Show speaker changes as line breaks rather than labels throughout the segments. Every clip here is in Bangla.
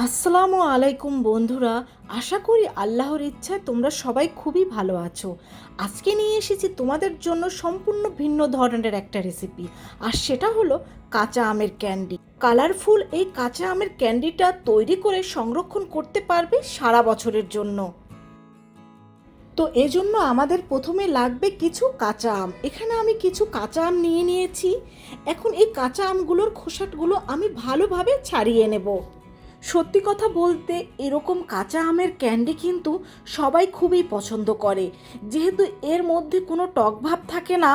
আসসালামু আলাইকুম বন্ধুরা। আশা করি আল্লাহর ইচ্ছায় তোমরা সবাই খুবই ভালো আছো। আজকে নিয়ে এসেছি তোমাদের জন্য সম্পূর্ণ ভিন্ন ধরনের একটা রেসিপি, আর সেটা হলো কাঁচা আমের ক্যান্ডি। কালারফুল এই কাঁচা আমের ক্যান্ডিটা তৈরি করে সংরক্ষণ করতে পারবে সারা বছরের জন্য। তো এজন্য আমাদের প্রথমে লাগবে কিছু কাঁচা আম। এখানে আমি কিছু কাঁচা আম নিয়ে নিয়েছি। এখন এই কাঁচা আমগুলোর খোসাগুলো আমি ভালোভাবে ছাড়িয়ে নেব। সত্যি কথা বলতে এরকম কাঁচা আমের ক্যান্ডি কিন্তু সবাই খুবই পছন্দ করে, যেহেতু এর মধ্যে কোনো টক ভাব থাকে না,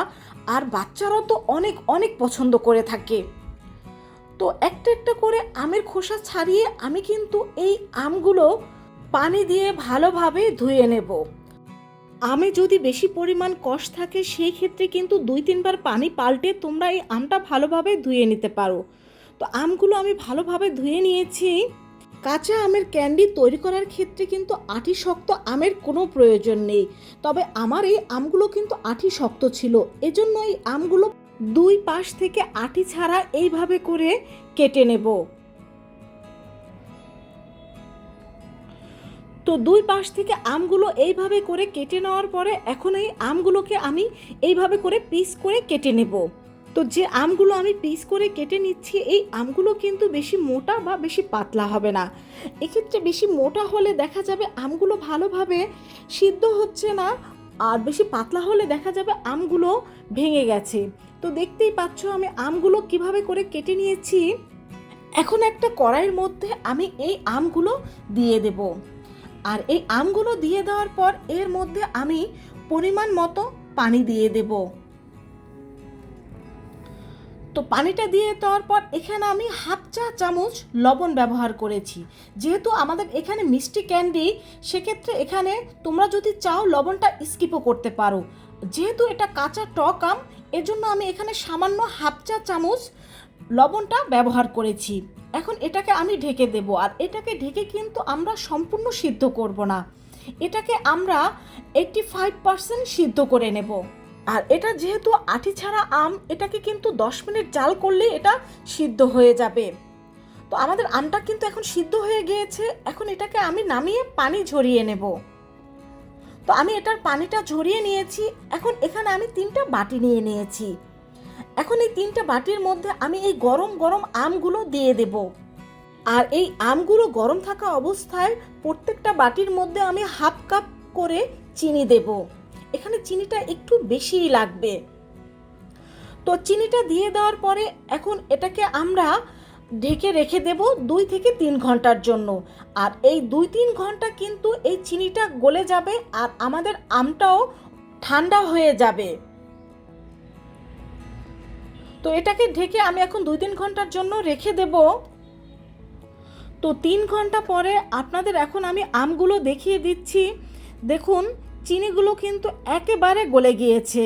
আর বাচ্চারাও তো অনেক অনেক পছন্দ করে থাকে। তো একটা একটা করে আমের খোসা ছাড়িয়ে আমি কিন্তু এই আমগুলো পানি দিয়ে ভালোভাবে ধুয়ে নেব। আমে যদি বেশি পরিমাণ কষ থাকে সেই ক্ষেত্রে কিন্তু 2-3 বার পানি পাল্টে তোমরা এই আমটা ভালোভাবে ধুয়ে নিতে পারো। তো আমগুলো আমি ভালোভাবে ধুয়ে নিয়েছি। কাঁচা আমের ক্যান্ডি তৈরি করার ক্ষেত্রে কিন্তু আঁটি শক্ত আমের কোনো প্রয়োজন নেই, তবে আমার এই আমগুলো কিন্তু আঁটি শক্ত ছিল, এজন্য এই আমগুলো দুই পাশ থেকে আঁটি ছাড়া এইভাবে করে কেটে নেব। তো দুই পাশ থেকে আমগুলো এইভাবে করে কেটে নেওয়ার পরে এখন এই আমগুলোকে আমি এইভাবে করে পিস করে কেটে নেব। তো যে আমগুলো আমি পিস করে কেটে নিচ্ছি এই আমগুলো কিন্তু বেশি মোটা বা বেশি পাতলা হবে না। এক্ষেত্রে বেশি মোটা হলে দেখা যাবে আমগুলো ভালোভাবে সিদ্ধ হচ্ছে না, আর বেশি পাতলা হলে দেখা যাবে আমগুলো ভেঙে গেছে। তো দেখতেই পাচ্ছ আমি আমগুলো কিভাবে করে কেটে নিয়েছি। এখন একটা কড়াইয়ের মধ্যে আমি এই আমগুলো দিয়ে দেব, আর এই আমগুলো দিয়ে দেওয়ার পর এর মধ্যে আমি পরিমাণ মতো পানি দিয়ে দেব। তো পানিটা দিয়ে দেওয়ার পর এখানে আমি হাফ চা চামচ লবণ ব্যবহার করেছি। যেহেতু আমাদের এখানে মিষ্টি ক্যান্ডি, সেক্ষেত্রে এখানে তোমরা যদি চাও লবণটা স্কিপও করতে পারো। যেহেতু এটা কাঁচা টক আম, এজন্য আমি এখানে সামান্য হাফ চা চামচ লবণটা ব্যবহার করেছি। এখন এটাকে আমি ঢেকে দেব, আর এটাকে ঢেকে কিন্তু আমরা সম্পূর্ণ সিদ্ধ করব না, এটাকে আমরা 85% সিদ্ধ করে নেব। আর এটা যেহেতু আটি ছাড়া আম, এটাকে কিন্তু 10 মিনিট জাল করলে এটা সিদ্ধ হয়ে যাবে। তো আমাদের আমটা কিন্তু এখন সিদ্ধ হয়ে গিয়েছে। এখন এটাকে আমি নামিয়ে পানি ঝরিয়ে নেব। তো আমি এটার পানিটা ঝরিয়ে নিয়েছি। এখন এখানে আমি 3টা বাটি নিয়ে নিয়েছি। এখন এই 3টা বাটির মধ্যে আমি এই গরম গরম আমগুলো দিয়ে দেব। আর এই আমগুলো গরম থাকা অবস্থায় প্রত্যেকটা বাটির মধ্যে আমি হাফ কাপ করে চিনি দেব। এখানে চিনিটা একটু বেশিই লাগবে। তো চিনিটা দিয়ে দেওয়ার পরে এখন এটাকে আমরা ঢেকে রেখে দেব 2 থেকে 3 ঘন্টার জন্য। আর এই 2-3 ঘন্টা কিন্তু এই চিনিটা গলে যাবে, আর আমাদের আমটাও ঠান্ডা হয়ে যাবে। তো এটাকে ঢেকে আমি এখন 2-3 ঘন্টার জন্য রেখে দেব। তো 3 ঘন্টা পরে আপনাদের এখন আমি আমগুলো দেখিয়ে দিচ্ছি। দেখুন চিনিগুলো কিন্তু একেবারে গলে গিয়েছে,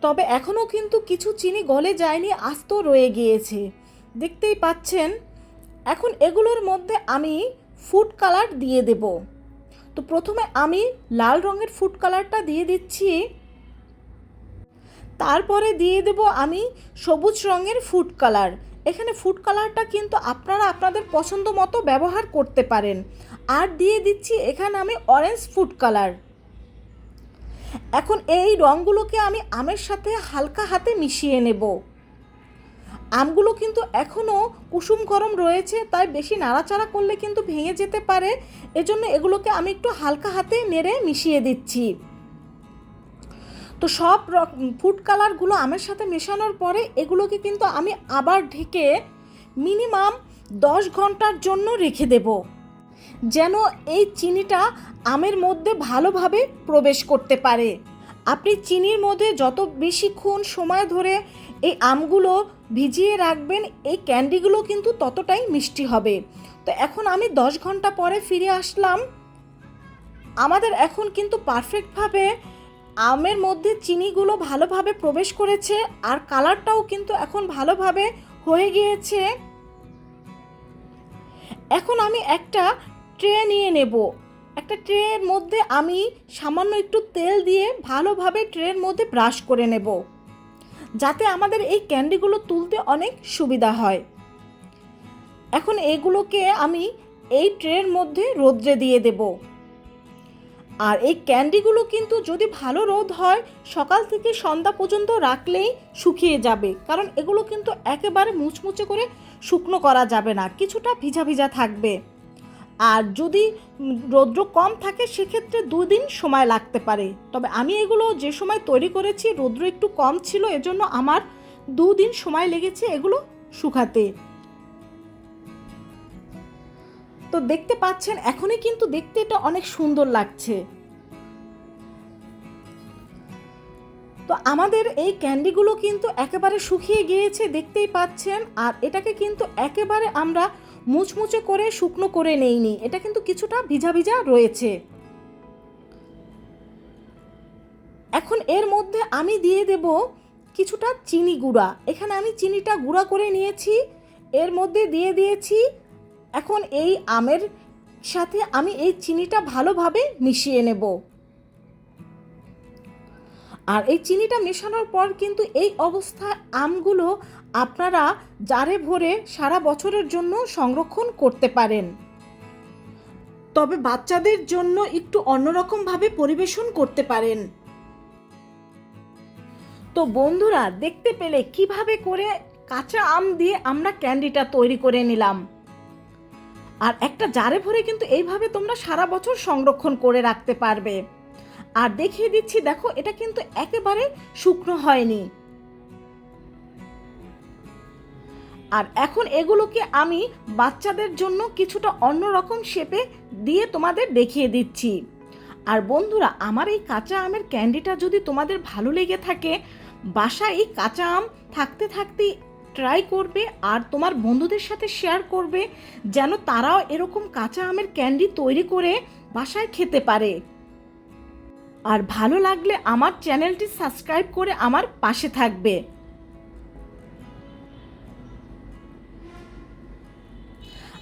তবে এখনও কিন্তু কিছু চিনি গলে যায়নি, আস্ত রয়ে গিয়েছে, দেখতেই পাচ্ছেন। এখন এগুলোর মধ্যে আমি ফুড কালার দিয়ে দেব। তো প্রথমে আমি লাল রঙের ফুড কালারটা দিয়ে দিচ্ছি, তারপরে দিয়ে দেব আমি সবুজ রঙের ফুড কালার। এখানে ফুড কালারটা কিন্তু আপনারা আপনাদের পছন্দ মতো ব্যবহার করতে পারেন। আর দিয়ে দিচ্ছি এখানে আমি অরেঞ্জ ফুড কালার। এখন এই রঙগুলোকে আমি আমের সাথে হালকা হাতে মিশিয়ে নেব। আমগুলো কিন্তু এখনও কুসুম গরম রয়েছে, তাই বেশি নাড়াচাড়া করলে কিন্তু ভেঙে যেতে পারে, এজন্য এগুলোকে আমি একটু হালকা হাতে নেড়ে মিশিয়ে দিচ্ছি। তো সব ফুড কালারগুলো আমের সাথে মেশানোর পরে এগুলোকে কিন্তু আমি আবার ঢেকে মিনিমাম 10 ঘন্টার জন্য রেখে দেব, যেন এই চিনিটা আমের মধ্যে ভালোভাবে প্রবেশ করতে পারে। আপনি চিনির মধ্যে যত বেশিক্ষণ সময় ধরে এই আমগুলো ভিজিয়ে রাখবেন, এই ক্যান্ডিগুলো কিন্তু ততটাই মিষ্টি হবে। তো এখন আমি 10 ঘন্টা পরে ফিরে আসলাম। আমাদের এখন কিন্তু পারফেক্টভাবে আমের মধ্যে চিনিগুলো ভালোভাবে প্রবেশ করেছে, আর কালারটাও কিন্তু এখন ভালোভাবে হয়ে গিয়েছে। এখন আমি একটা ট্রে নিয়ে নেব। একটা ট্রের মধ্যে আমি সামান্য একটু তেল দিয়ে ভালোভাবে ট্রের মধ্যে ব্রাশ করে নেব, যাতে আমাদের এই ক্যান্ডিগুলো তুলতে অনেক সুবিধা হয়। এখন এগুলোকে আমি এই ট্রের মধ্যে রোদ্রে দিয়ে দেব। আর এই ক্যান্ডিগুলো কিন্তু যদি ভালো রোদ হয় সকাল থেকে সন্ধ্যা পর্যন্ত রাখলেই শুকিয়ে যাবে, কারণ এগুলো কিন্তু একেবারে মুচমুচে করে শুকনো করা যাবে না, কিছুটা ভিজা ভিজা থাকবে। আর যদি রৌদ্র কম থাকে সেক্ষেত্রে 2 দিন সময় লাগতে পারে, তবে আমি এগুলো যে সময় তৈরি করেছি রৌদ্র একটু কম ছিল, এজন্য আমার 2 দিন সময় লেগেছে এগুলো শুকাতে। তো দেখতে পাচ্ছেন এখনই কিন্তু দেখতে এটা অনেক সুন্দর লাগছে। তো আমাদের এই ক্যান্ডিগুলো কিন্তু একেবারে শুকিয়ে গিয়েছে দেখতেই পাচ্ছেন। আর এটাকে কিন্তু একেবারে আমরা মুচমুচে করে শুকনো করে নেইনি, এটা কিন্তু কিছুটা ভিজা ভিজা রয়েছে। এখন এর মধ্যে আমি দিয়ে দেব কিছুটা চিনি গুঁড়া। এখানে আমি চিনিটা গুঁড়া করে নিয়েছি, এর মধ্যে দিয়ে দিয়েছি। এখন এই আমের সাথে আমি এই চিনিটা ভালোভাবে মিশিয়ে নেব। আর এই চিনিটা মেশানোর পর কিন্তু এই অবস্থায় আমগুলো আপনারা জারে ভরে সারা বছরের জন্য সংরক্ষণ করতে পারেন। তবে বাচ্চাদের জন্য একটু অন্যরকমভাবে পরিবেশন করতে পারেন। তো বন্ধুরা, দেখতে পেলে কিভাবে করে কাঁচা আম দিয়ে আমরা ক্যান্ডিটা তৈরি করে নিলাম। আর একটা জারে ভরে কিন্তু এইভাবে তোমরা সারা বছর সংরক্ষণ করে রাখতে পারবে। আর দেখিয়ে দিচ্ছি, দেখো এটা কিন্তু একেবারে শুকনো হয়নি। আর এখন এগুলোকে আমি বাচ্চাদের জন্য কিছুটা অন্যরকম শেপে দিয়ে তোমাদের দেখিয়ে দিচ্ছি। আর বন্ধুরা, আমার এই কাঁচা আমের ক্যান্ডিটা যদি তোমাদের ভালো লেগে থাকে, বাসায় এই কাঁচা আম থাকতে থাকতে ট্রাই করবে আর তোমার বন্ধুদের সাথে শেয়ার করবে, যেন তারাও এরকম কাঁচা আমের ক্যান্ডি তৈরি করে বাসায় খেতে পারে। আর ভালো লাগলে আমার চ্যানেলটি সাবস্ক্রাইব করে আমার পাশে থাকবে।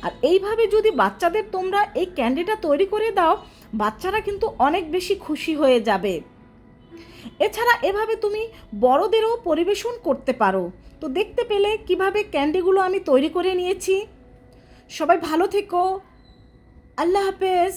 আর এইভাবে যদি বাচ্চাদের তোমরা এই ক্যান্ডিটা তৈরি করে দাও, বাচ্চারা কিন্তু অনেক বেশি খুশি হয়ে যাবে। এছাড়া এভাবে তুমি বড়দেরও পরিবেশন করতে পারো। তো দেখতে পেলে কিভাবে ক্যান্ডিগুলো আমি তৈরি করে নিয়েছি। সবাই ভালো থেকো। আল্লাহ হাফেজ।